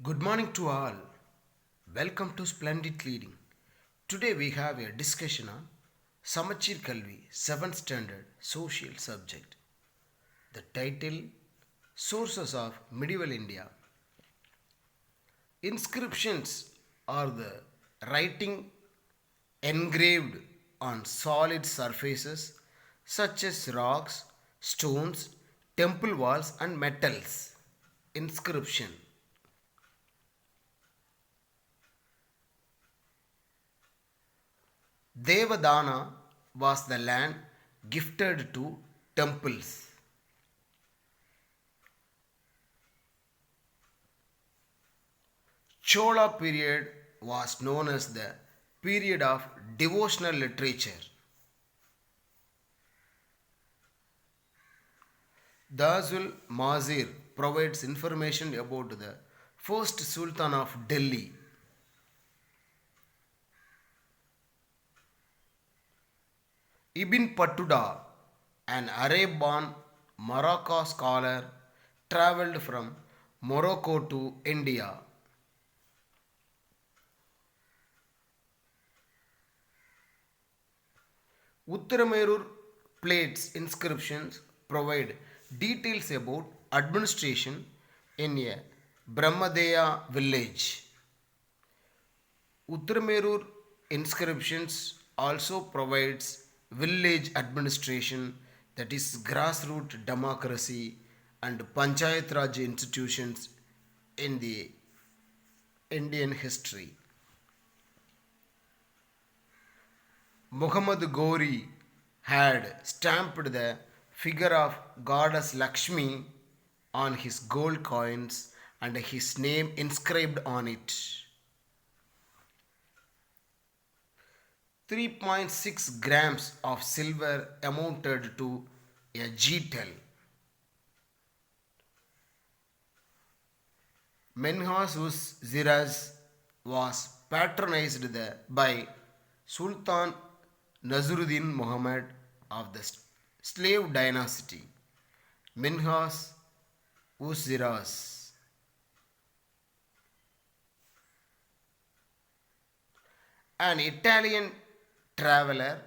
Good morning to all. Welcome to Splendid Leading. Today we have a discussion on Samachir Kalvi, 7th Standard Social Subject. The title Sources of Medieval India. Inscriptions are the writing engraved on solid surfaces such as rocks, stones, temple walls, and metals. Inscription. Devadana was the land gifted to temples. Chola period was known as the period of devotional literature. Dazul Mazir provides information about the first Sultan of Delhi. Ibn Battuta, an Arab-born Morocco scholar, travelled from Morocco to India. Uttaramerur plates inscriptions provide details about administration in a Brahmadeya village. Uttaramerur inscriptions also provides village administration, that is grassroots democracy and panchayat raj institutions in the Indian history. Muhammad Ghori had stamped the figure of goddess Lakshmi on his gold coins and his name inscribed on it. 3.6 grams of silver amounted to a getal. Menhas Ziraz was patronized by Sultan Nazaruddin Muhammad of the slave dynasty. Minhas Ziraz. An Italian traveler,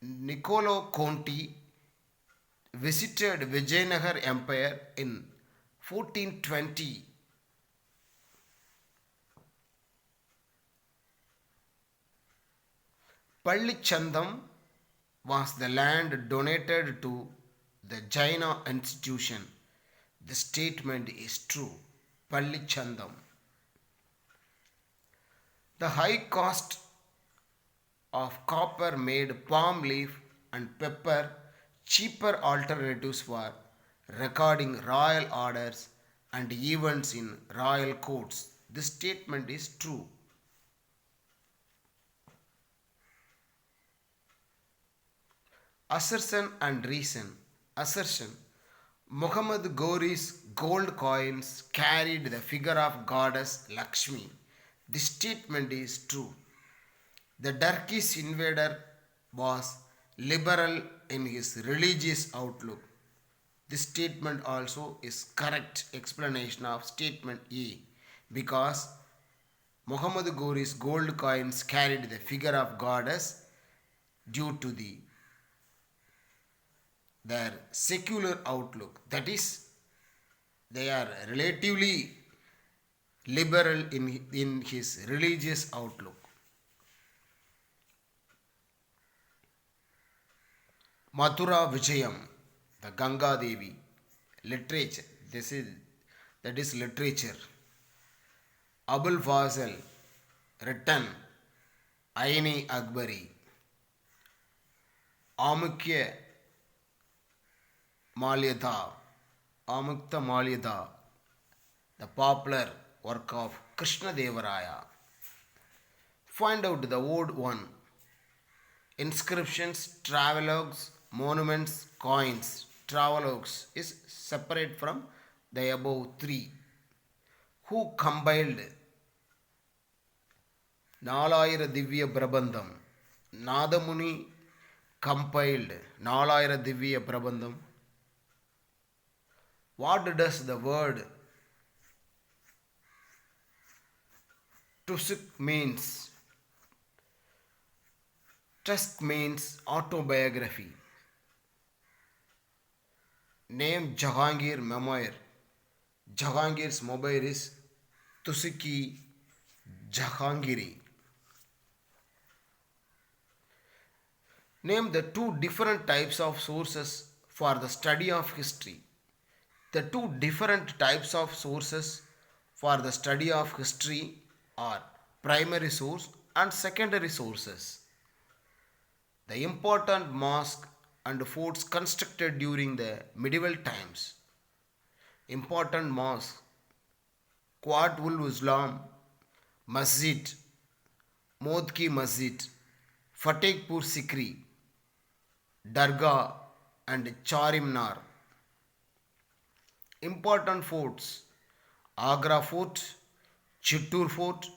Niccolo Conti, visited Vijayanagar Empire in 1420. Pallichandam was the land donated to the Jaina institution. The statement is true. Pallichandam. The high cost of copper made palm leaf and pepper cheaper alternatives for recording royal orders and events in royal courts. This statement is true. Assertion and reason. Assertion. Muhammad Ghori's gold coins carried the figure of goddess Lakshmi. This statement is true. The Turkish invader was liberal in his religious outlook. This statement also is correct explanation of statement A, because Muhammad Ghori's gold coins carried the figure of goddess due to their secular outlook. That is, they are relatively liberal in his religious outlook. Mathura Vijayam, the Ganga Devi, literature. That is literature. Abul Fazal, written. Aini Akbari. Amukya Malyada, Amukta Malyada, the popular work of Krishna Devaraya. Find out the old one. Inscriptions, travelogues, monuments, coins. Travelogues is separate from the above three. Who compiled Nalayira Divya Prabandham? Nadamuni compiled Nalayira Divya Prabandham. What does the word Tusk means autobiography. Name Jahangir memoir. Jahangir's mobile is Tusuki Jahangiri. Name the two different types of sources for the study of history. The two different types of sources for the study of history are primary source and secondary sources. The important mosque and forts constructed during the medieval times. Important mosques: Quat ul Islam, Masjid, Modki Masjid, Fatehpur Sikri, Dargah, and Charimnar. Important forts: Agra Fort, Chittoor Fort,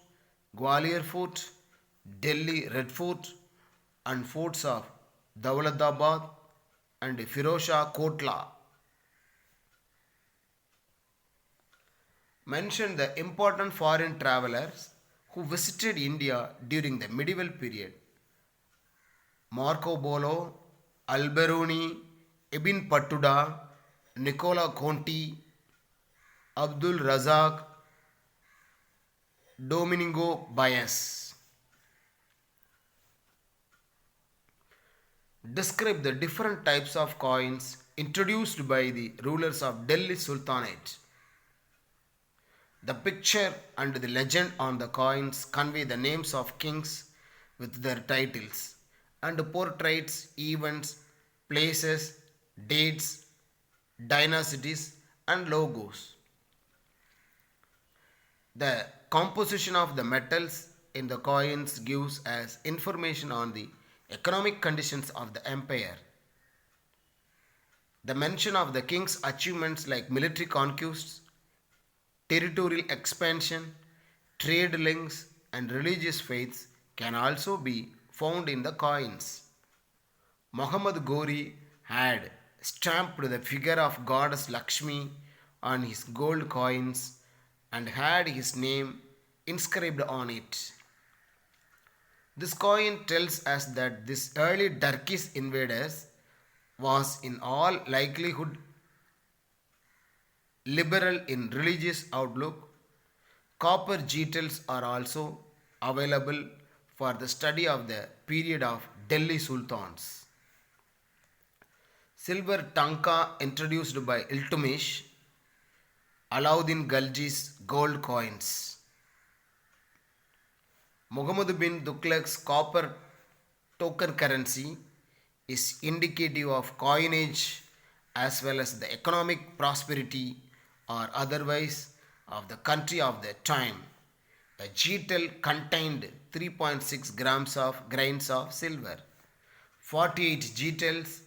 Gwalior Fort, Delhi Red Fort, and forts of Dawlatabad and Firozshah Kotla. Mention the important foreign travelers who visited India during the medieval period: Marco Polo, Alberoni, Ibn Battuta, Nicola Conti, Abdul Razak, Domingo Bias. Describe the different types of coins introduced by the rulers of Delhi Sultanate. The picture and the legend on the coins convey the names of kings with their titles and portrays events, places, dates, dynasties, and logos. The composition of the metals in the coins gives us information on the economic conditions of the empire. The mention of the king's achievements like military conquests, territorial expansion, trade links, and religious faiths can also be found in the coins. Muhammad Ghori had stamped the figure of goddess Lakshmi on his gold coins and had his name inscribed on it. This coin tells us that this early Turkish invaders was in all likelihood liberal in religious outlook. Copper details are also available for the study of the period of Delhi Sultans. Silver tanka introduced by Iltutmish, Alauddin Khalji's gold coins. Muhammad bin Tughlaq's copper token currency is indicative of coinage as well as the economic prosperity or otherwise of the country of the time. A getal contained 3.6 grams of grains of silver. 48 getals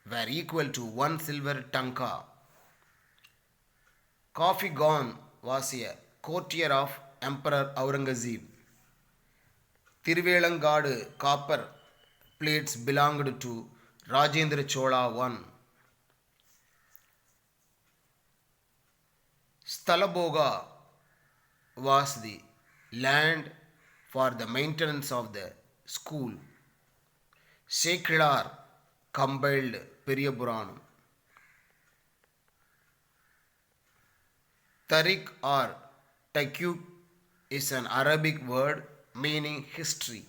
were equal to 1 silver tanka. Coffee Gone was a courtier of Emperor Aurangzeb. Tiruvelangadu copper plates belonged to Rajendra Chola I. Stalaboga was the land for the maintenance of the school. Seklar compiled Periyapuranam. Tariq or Taqib is an Arabic word meaning history.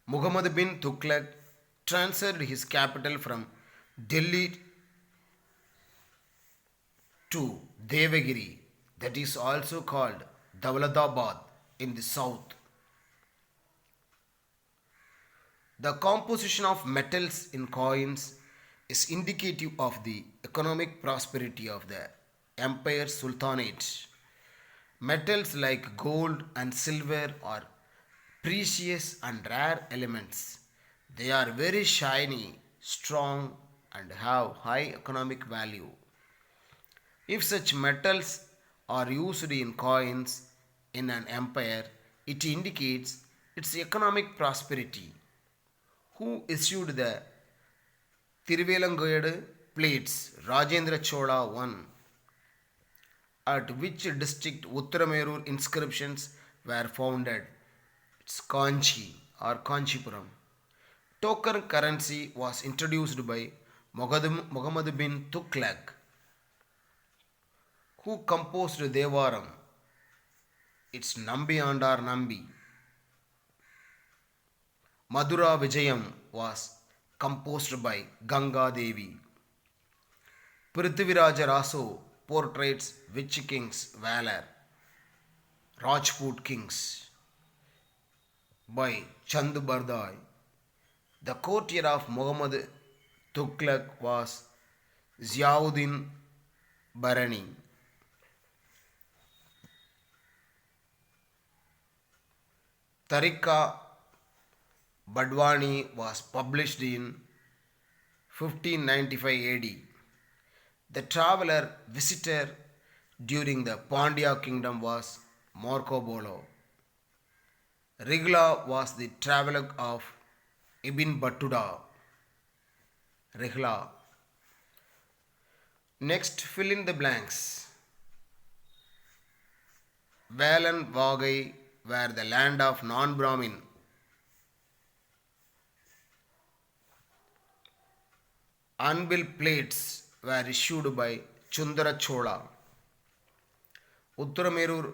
Muhammad bin Tughlaq transferred his capital from Delhi to Devagiri, that is also called Dawlatabad, in the south. The composition of metals in coins is indicative of the economic prosperity of the empire sultanate. Metals like gold and silver are precious and rare elements. They are very shiny, strong, and have high economic value. If such metals are used in coins in an empire, it indicates its economic prosperity. Who issued the Tiruvelangadu plates? Rajendra Chola I. At which district Uttaramerur inscriptions were founded? It's Kanchi or Kanchipuram. Token currency was introduced by Muhammad bin Tughlaq, who composed Devaram. It's Nambi Andar Nambi. Madura Vijayam was composed by Ganga Devi. Prithviraj Raso portraits which king's valor? Rajput kings by Chand Bardai. The courtier of Muhammad Tughlaq was Ziauddin Barani. Tarika Badwani was published in 1595 AD. The traveler visitor during the Pandya kingdom was Marco Polo. Rigla was the traveler of Ibn Battuta. Rihla. Next, fill in the blanks. Valan Vagai were the land of non-Brahmin. Anvil plates were issued by Chundara Chola. Uttaramerur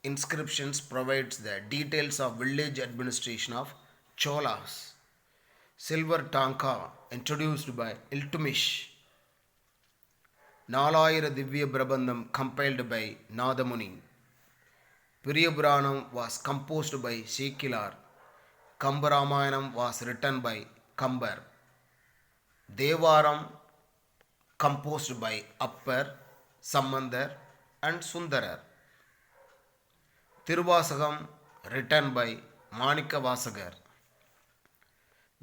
inscriptions provides the details of village administration of Cholas. Silver Tanka introduced by Iltutmish. Nalayira Divya Prabandham compiled by Nadamuni. Priyapuranam was composed by Shekilar. Kambaramayanam was written by Kambar. Devaram composed by Appar, Sambandar and Sundarar. Tiruvasagam written by Manika Vasagar.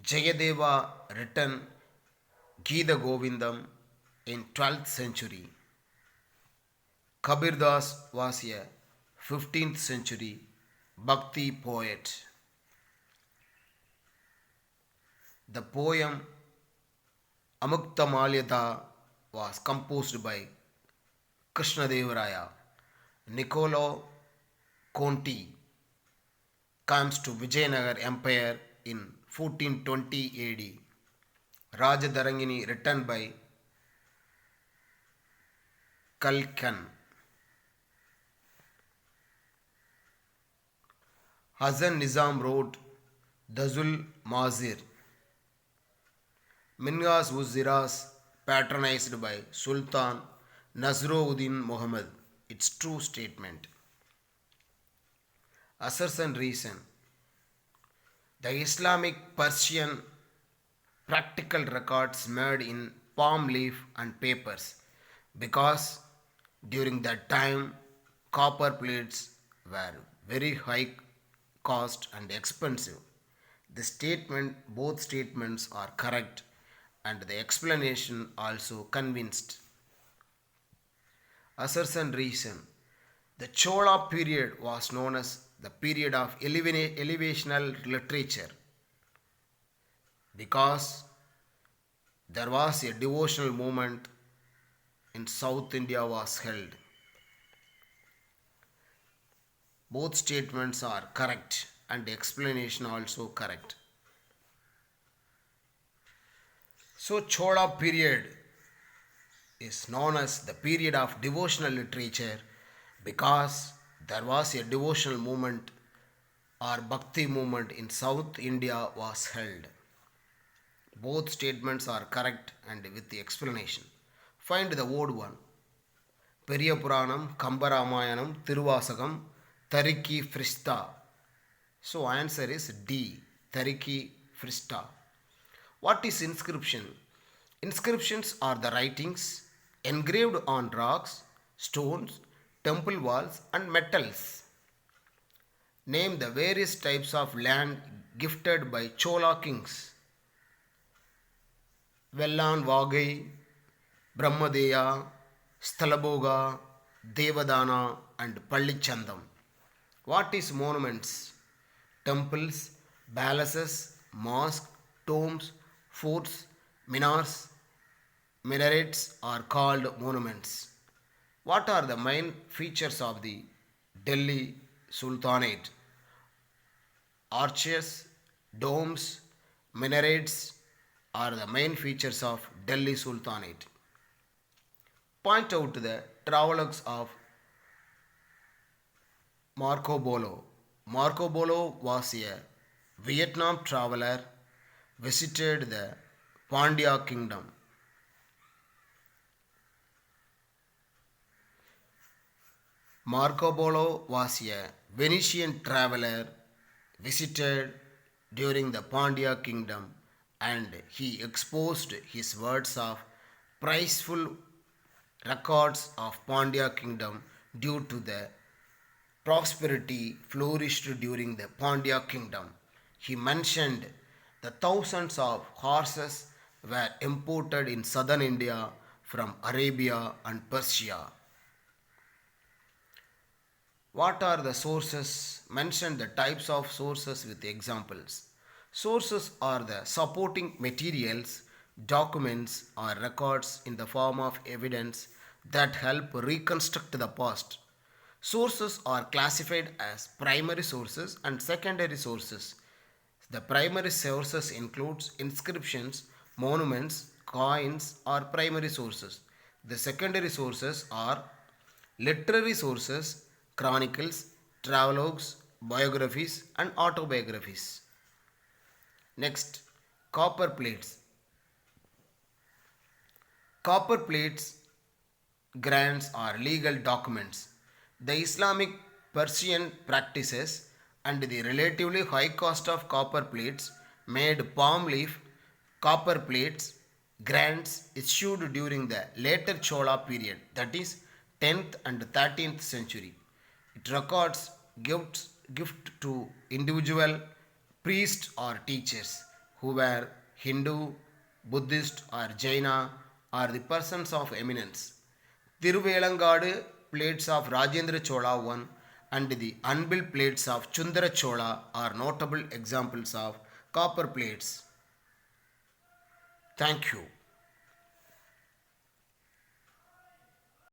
Jayadeva written Geeta Govindam in 12th century. Kabir Das was a 15th century Bhakti poet. The poem Amukta Malyata was composed by Krishnadevaraya. Niccolo Conti comes to Vijayanagar Empire in 1420 AD. Rajadarangini written by Kalkan. Hasan Nizam wrote Dazul Mazir. Minhas Uzziras patronized by Sultan Nasruddin Muhammad. It's true statement. Assertion reason. The Islamic Persian practical records made in palm leaf and papers because during that time copper plates were very high cost and expensive. Both statements are correct and the explanation also convinced. Assertion reason. The Chola period was known as the period of elevational literature because there was a devotional movement in South India was held. Both statements are correct and the explanation also correct. So Chola period is known as the period of devotional literature because there was a devotional movement or bhakti movement in South India was held. Both statements are correct and with the explanation. Find the word one. Periyapuranam, Kambaramayanam, Tiruvasagam, Tariki Frista. So answer is D. Tariki Frista. What is inscription? Inscriptions are the writings engraved on rocks, stones, temple walls and metals. Name the various types of land gifted by Chola kings. Vellan Vagai, Brahmadeya, Sthalaboga, Devadana and Pallichandam. What is monuments? Temples, palaces, mosques, tombs, forts, minarets are called monuments. What are the main features of the Delhi Sultanate? Arches, domes, minarets are the main features of Delhi Sultanate. Point out the travelogues of Marco Polo. Marco Polo was a Vietnam traveler, visited the Pandya kingdom. Marco Polo was a Venetian traveler, visited during the Pandya kingdom, and he exposed his words of praiseful records of Pandya kingdom due to the prosperity flourished during the Pandya kingdom. He mentioned the thousands of horses were imported in southern India from Arabia and Persia. What are the sources? Mention the types of sources with examples. Sources are the supporting materials, documents, or records in the form of evidence that help reconstruct the past. Sources are classified as primary sources and secondary sources. The primary sources includes inscriptions, monuments, coins or primary sources. The secondary sources are literary sources, chronicles, travelogues, biographies and autobiographies. Next, copper plates. Copper plates grants are legal documents. The Islamic Persian practices and the relatively high cost of copper plates made palm leaf copper plates grants issued during the later Chola period, that is 10th and 13th century. It records gift to individual priests or teachers who were Hindu, Buddhist or Jaina or the persons of eminence. Thiruvelangadu plates of Rajendra Chola I and the unbuilt plates of Chundra Chola are notable examples of copper plates. Thank you.